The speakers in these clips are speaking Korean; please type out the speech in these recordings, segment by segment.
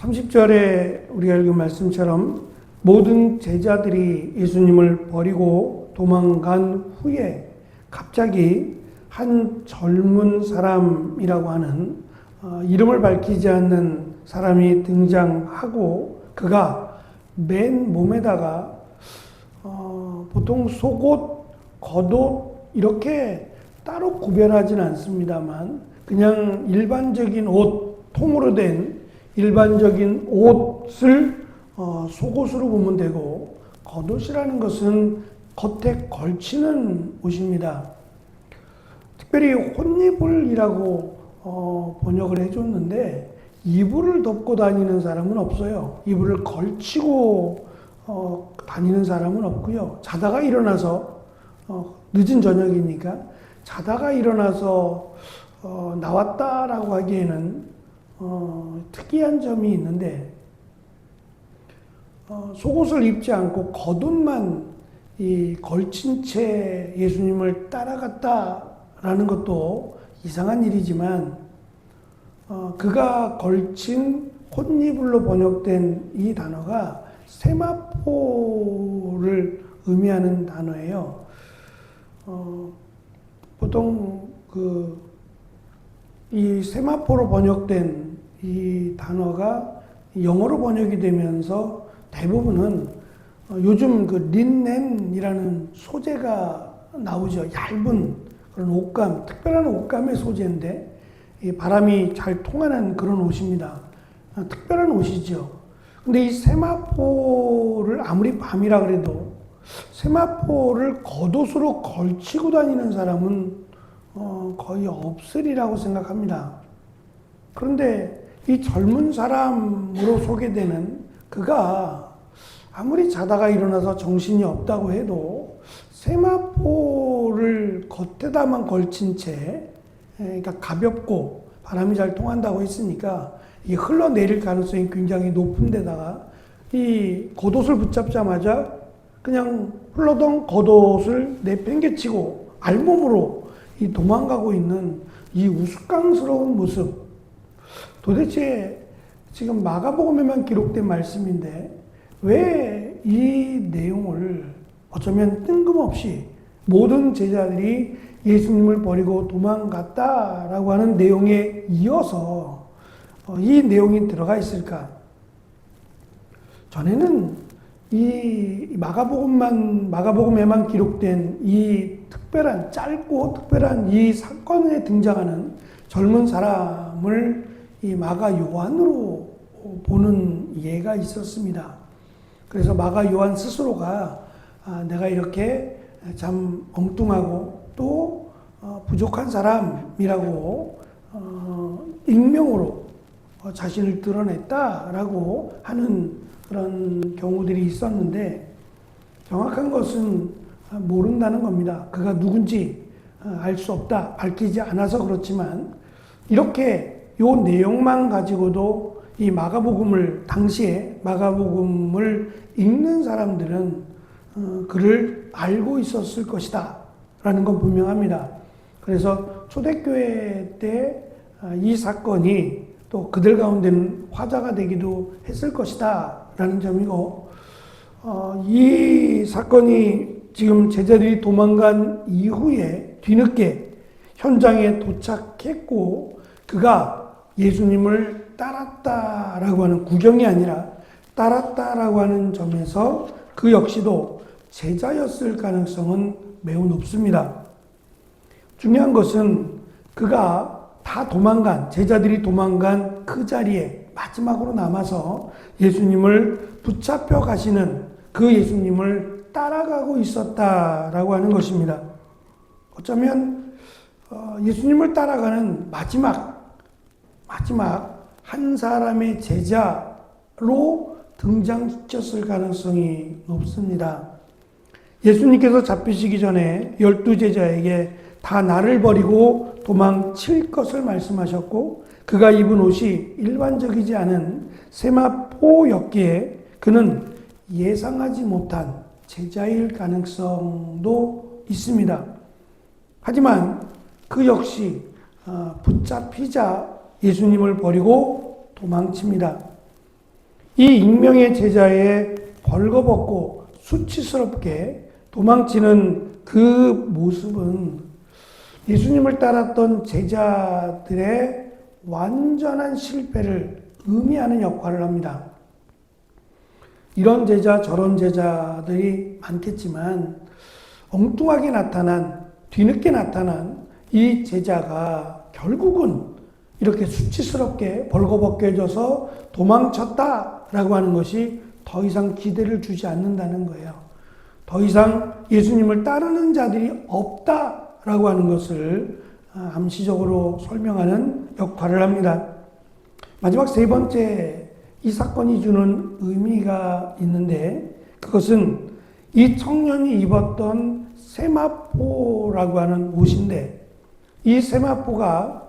30절에 우리가 읽은 말씀처럼 모든 제자들이 예수님을 버리고 도망간 후에 갑자기 한 젊은 사람이라고 하는 이름을 밝히지 않는 사람이 등장하고 그가 맨 몸에다가 보통 속옷, 겉옷 이렇게 따로 구별하진 않습니다만 그냥 일반적인 옷, 통으로 된 일반적인 옷을 속옷으로 보면 되고 겉옷이라는 것은 겉에 걸치는 옷입니다. 특별히 혼이불이라고 번역을 해줬는데 이불을 덮고 다니는 사람은 없어요. 이불을 걸치고 다니는 사람은 없고요. 자다가 일어나서 늦은 저녁이니까 자다가 일어나서 나왔다라고 하기에는 특이한 점이 있는데 속옷을 입지 않고 겉옷만 걸친 채 예수님을 따라갔다라는 것도 이상한 일이지만 그가 걸친 혼이불로 번역된 이 단어가 세마포를 의미하는 단어예요. 보통 이 세마포로 번역된 이 단어가 영어로 번역이 되면서 대부분은 요즘 린넨이라는 소재가 나오죠. 얇은 그런 옷감, 특별한 옷감의 소재인데 이 바람이 잘 통하는 그런 옷입니다. 특별한 옷이죠. 근데 이 세마포를 아무리 밤이라 그래도 세마포를 겉옷으로 걸치고 다니는 사람은 거의 없으리라고 생각합니다. 그런데 이 젊은 사람으로 소개되는 그가 아무리 자다가 일어나서 정신이 없다고 해도 세마포를 겉에다만 걸친 채, 그러니까 가볍고 바람이 잘 통한다고 했으니까 이 흘러내릴 가능성이 굉장히 높은 데다가 이 겉옷을 붙잡자마자 그냥 흘러던 겉옷을 내팽개치고 알몸으로 이 도망가고 있는 이 우스꽝스러운 모습. 도대체 지금 마가복음에만 기록된 말씀인데 왜 이 내용을 어쩌면 뜬금없이 모든 제자들이 예수님을 버리고 도망갔다라고 하는 내용에 이어서 이 내용이 들어가 있을까? 전에는 이 마가복음에만 기록된 이 짧고 특별한 이 사건에 등장하는 젊은 사람을 이 마가 요한으로 보는 예가 있었습니다. 그래서 마가 요한 스스로가 내가 이렇게 참 엉뚱하고 또 부족한 사람이라고 익명으로 자신을 드러냈다라고 하는 그런 경우들이 있었는데 정확한 것은 모른다는 겁니다. 그가 누군지 알 수 없다. 밝히지 않아서 그렇지만 이렇게 요 내용만 가지고도 이 당시에 마가복음을 읽는 사람들은 그를 알고 있었을 것이다 라는 건 분명합니다. 그래서 초대교회 때 이 사건이 또 그들 가운데는 화제가 되기도 했을 것이다 라는 점이고 이 사건이 지금 제자들이 도망간 이후에 뒤늦게 현장에 도착했고 그가 예수님을 따랐다라고 하는 구경이 아니라 따랐다라고 하는 점에서 그 역시도 제자였을 가능성은 매우 높습니다. 중요한 것은 그가 제자들이 도망간 그 자리에 마지막으로 남아서 예수님을 붙잡혀 가시는 그 예수님을 따라가고 있었다라고 하는 것입니다. 어쩌면 예수님을 따라가는 마지막 한 사람의 제자로 등장시켰을 가능성이 높습니다. 예수님께서 잡히시기 전에 12제자에게 다 나를 버리고 도망칠 것을 말씀하셨고 그가 입은 옷이 일반적이지 않은 세마포였기에 그는 예상하지 못한 제자일 가능성도 있습니다. 하지만 그 역시 붙잡히자 예수님을 버리고 도망칩니다. 이 익명의 제자의 벌거벗고 수치스럽게 도망치는 그 모습은 예수님을 따랐던 제자들의 완전한 실패를 의미하는 역할을 합니다. 이런 제자 저런 제자들이 많겠지만 엉뚱하게 나타난, 뒤늦게 나타난 이 제자가 결국은 이렇게 수치스럽게 벌거벗겨져서 도망쳤다라고 하는 것이 더 이상 기대를 주지 않는다는 거예요. 더 이상 예수님을 따르는 자들이 없다라고 하는 것을 암시적으로 설명하는 역할을 합니다. 마지막 세 번째, 이 사건이 주는 의미가 있는데 그것은 이 청년이 입었던 세마포라고 하는 옷인데 이 세마포가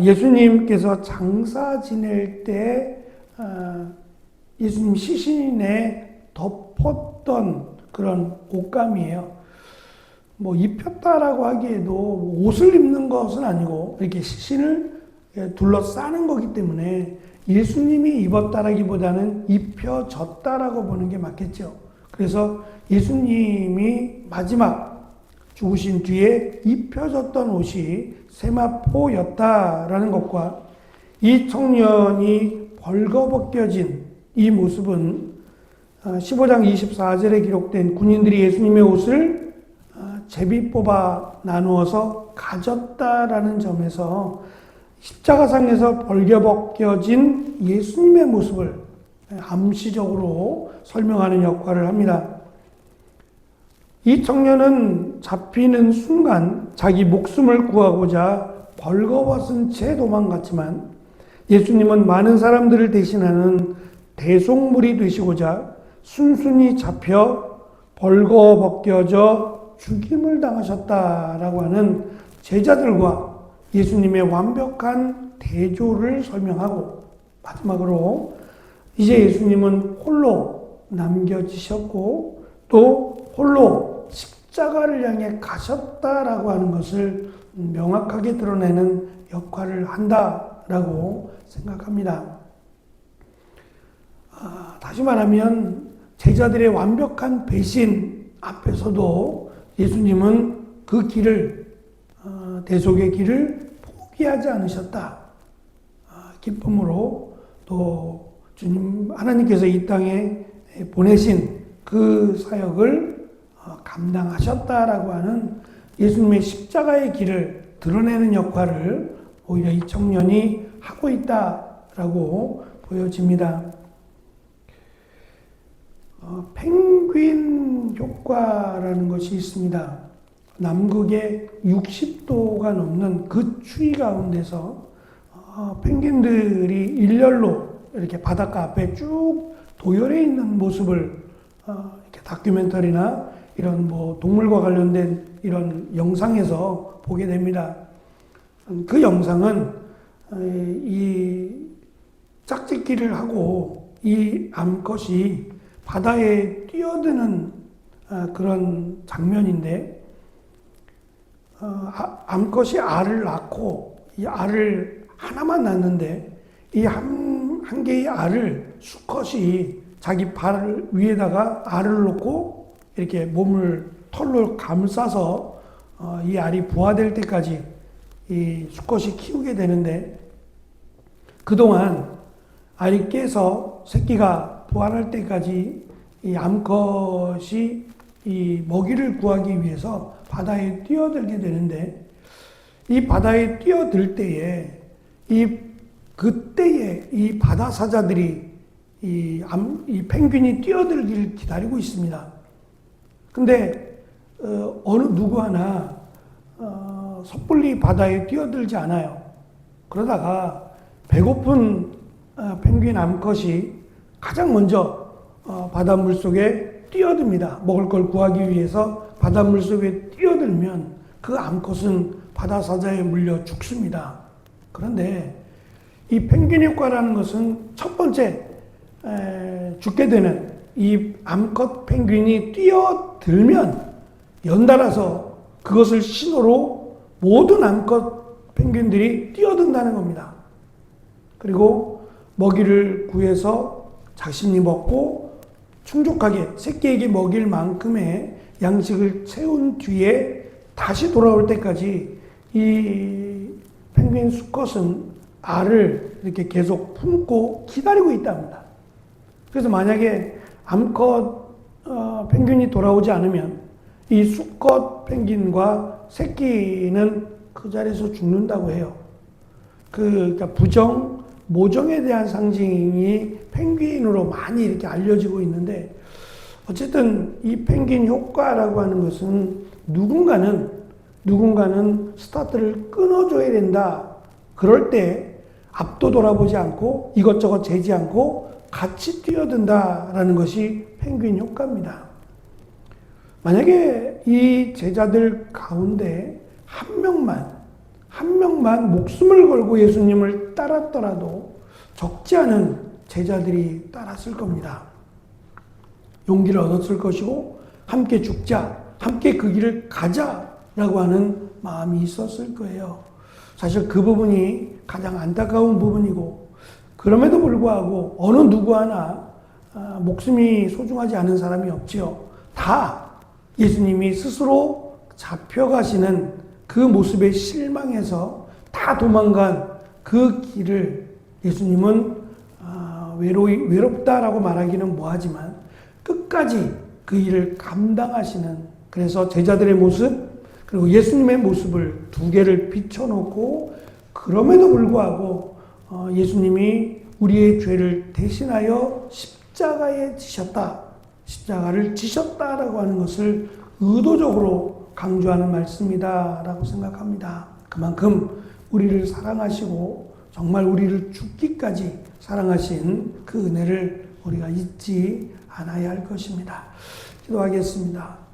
예수님께서 장사 지낼 때 예수님 시신에 덮었던 그런 옷감이에요. 뭐 입혔다라고 하기에도 옷을 입는 것은 아니고 이렇게 시신을 둘러싸는 거기 때문에 예수님이 입었다라기보다는 입혀졌다라고 보는 게 맞겠죠. 그래서 예수님이 마지막 죽으신 뒤에 입혀졌던 옷이 세마포였다라는 것과 이 청년이 벌거벗겨진 이 모습은 15장 24절에 기록된 군인들이 예수님의 옷을 제비 뽑아 나누어서 가졌다라는 점에서 십자가상에서 벌거벗겨진 예수님의 모습을 암시적으로 설명하는 역할을 합니다. 이 청년은 잡히는 순간 자기 목숨을 구하고자 벌거벗은 채 도망갔지만 예수님은 많은 사람들을 대신하는 대속물이 되시고자 순순히 잡혀 벌거벗겨져 죽임을 당하셨다라고 하는 제자들과 예수님의 완벽한 대조를 설명하고 마지막으로 이제 예수님은 홀로 남겨지셨고 또 홀로 십자가를 향해 가셨다라고 하는 것을 명확하게 드러내는 역할을 한다라고 생각합니다. 다시 말하면 제자들의 완벽한 배신 앞에서도 예수님은 그 길을 대속의 길을 포기하지 않으셨다. 기쁨으로 또 주님 하나님께서 이 땅에 보내신 그 사역을 감당하셨다라고 하는 예수님의 십자가의 길을 드러내는 역할을 오히려 이 청년이 하고 있다라고 보여집니다. 펭귄 효과라는 것이 있습니다. 남극의 60도가 넘는 그 추위 가운데서 펭귄들이 일렬로 이렇게 바닷가 앞에 쭉 도열해 있는 모습을 이렇게 다큐멘터리나 이런 뭐 동물과 관련된 이런 영상에서 보게 됩니다. 그 영상은 이 짝짓기를 하고 이 암컷이 바다에 뛰어드는 그런 장면인데 암컷이 알을 낳고 이 알을 하나만 낳는데 이 한 개의 알을 수컷이 자기 발 위에다가 알을 놓고 이렇게 몸을 털로 감싸서 이 알이 부화될 때까지 이 수컷이 키우게 되는데 그동안 알이 깨서 새끼가 부화할 때까지 이 암컷이 이 먹이를 구하기 위해서 바다에 뛰어들게 되는데 이 바다에 뛰어들 때에 그때에 이 바다 사자들이 이 펭귄이 뛰어들기를 기다리고 있습니다. 근데 어느 누구 하나 섣불리 바다에 뛰어들지 않아요. 그러다가 배고픈 펭귄 암컷이 가장 먼저 바닷물 속에 뛰어듭니다. 먹을 걸 구하기 위해서 바닷물 속에 뛰어들면 그 암컷은 바다 사자에 물려 죽습니다. 그런데 이 펭귄 효과라는 것은 첫 번째 죽게 되는 이 암컷 펭귄이 뛰어들면 연달아서 그것을 신호로 모든 암컷 펭귄들이 뛰어든다는 겁니다. 그리고 먹이를 구해서 자신이 먹고 충족하게 새끼에게 먹일 만큼의 양식을 채운 뒤에 다시 돌아올 때까지 이 펭귄 수컷은 알을 이렇게 계속 품고 기다리고 있답니다. 그래서 만약에 암컷 펭귄이 돌아오지 않으면 이 수컷 펭귄과 새끼는 그 자리에서 죽는다고 해요. 그러니까 부정, 모정에 대한 상징이 펭귄으로 많이 이렇게 알려지고 있는데, 어쨌든 이 펭귄 효과라고 하는 것은 누군가는 스타트를 끊어줘야 된다. 그럴 때 앞도 돌아보지 않고 이것저것 재지 않고 같이 뛰어든다라는 것이 펭귄 효과입니다. 만약에 이 제자들 가운데 한 명만 목숨을 걸고 예수님을 따랐더라도 적지 않은 제자들이 따랐을 겁니다. 용기를 얻었을 것이고 함께 죽자, 함께 그 길을 가자라고 하는 마음이 있었을 거예요. 사실 그 부분이 가장 안타까운 부분이고, 그럼에도 불구하고 어느 누구 하나 목숨이 소중하지 않은 사람이 없지요. 다 예수님이 스스로 잡혀가시는 그 모습에 실망해서 다 도망간 그 길을 예수님은 외롭다라고 말하기는 뭐하지만 끝까지 그 일을 감당하시는, 그래서 제자들의 모습 그리고 예수님의 모습을 두 개를 비춰놓고, 그럼에도 불구하고 예수님이 우리의 죄를 대신하여 십자가에 지셨다, 십자가를 지셨다라고 하는 것을 의도적으로 강조하는 말씀이다라고 생각합니다. 그만큼 우리를 사랑하시고 정말 우리를 죽기까지 사랑하신 그 은혜를 우리가 잊지 않아야 할 것입니다. 기도하겠습니다.